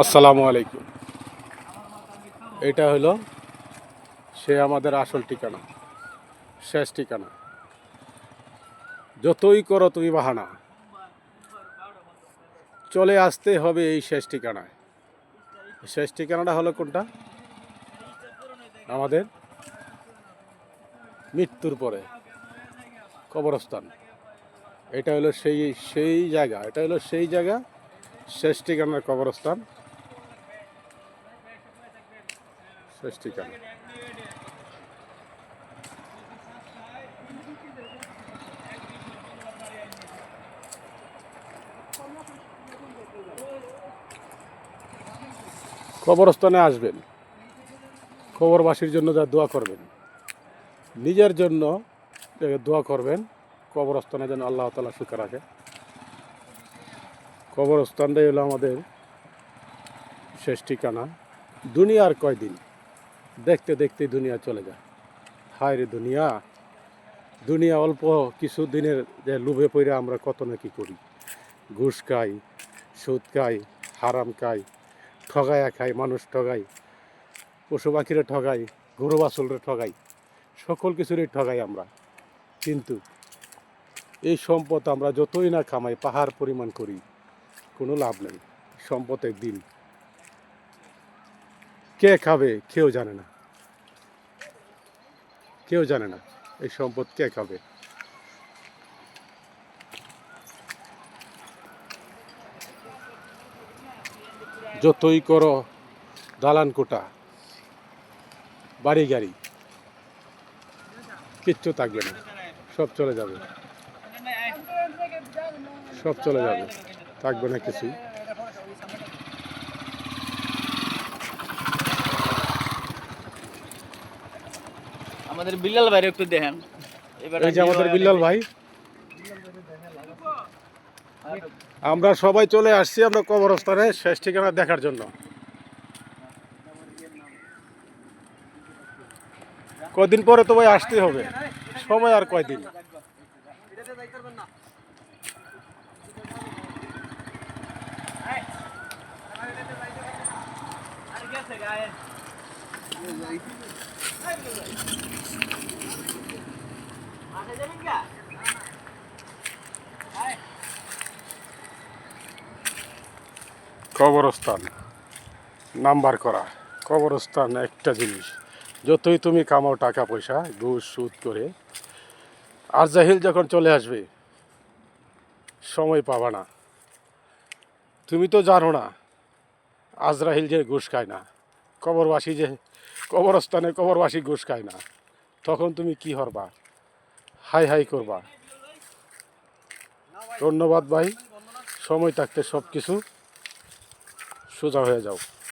আসসালামু আলাইকুম। এটা হলো সে আমাদের আসল ঠিকানা, শেষ ঠিকানা। যতই করো তুমি বাহানা, চলে আসতে হবে এই শেষ ঠিকানায়। শেষ ঠিকানাটা হলো কোনটা? আমাদের মৃত্যুর পরে কবরস্থান। এটা হলো সেই জায়গা, এটা হলো সেই জায়গা, শেষ ঠিকানার কবরস্থান, শেষ ঠিকানা। কবরস্থানে আসবেন, কবরবাসীর জন্য যা দোয়া করবেন, নিজের জন্য দোয়া করবেন, কবরস্থানে যেন আল্লাহ তাআলা সুখে রাখে। কবরস্থানটাই হলো আমাদের শেষ ঠিকানা। দুনিয়ার কয়দিন, দেখতে দেখতে দুনিয়া চলে যায়। হায় রে দুনিয়া, দুনিয়া অল্প কিছু দিনের যে লোভে পড়ে আমরা কত না কি করি। ঘুষ খাই, সুদ খাই, হারাম খাই, ঠগায়া খাই, মানুষ ঠগাই, পশু পাখিরে ঠগাই, গরু বাছুররে ঠগাই, সকল কিছুরই ঠগাই আমরা। কিন্তু এই সম্পদ আমরা যতই না কামাই, পাহাড় পরিমাণ করি, কোনো লাভ নেই। সম্পদ একদিন কে খাবে কেউ জানে না, কেউ জানে না এই সম্পদ কে খাবে। যতই করো দালান কোটা, বাড়ি গাড়ি, কিচ্ছু থাকবে না, সব চলে যাবে, সব চলে যাবে, থাকবে না কিছুই। আমাদের বিল্লাল ভাই একটু দেখেন। এই যে আমাদের বিল্লাল ভাই, আমরা সবাই চলে আসছি আমরা কবরস্থানে শেষ ঠিকানা দেখার জন্য। কদিন পরে তো ভাই আসতে হবে, সময় আর কয়দিন। কবরস্থান নাম্বার করা, কবরস্থান একটা জিনিস, যতই তুমি কামাও টাকা পয়সা ঘুষ সুদ করে, আজরাইল যখন চলে আসবে সময় পাবা না। তুমি তো জানো না আজরাইল যে ঘুষ খায় না, কবরবাসী যে কবরস্থানে কবরবাসী ঘুষ খায় না, তখন তুমি কি করবা? হাই হাই করবা। ধন্যবাদ ভাই, সময় থাকতে সব কিছু সোজা হয়ে যাও।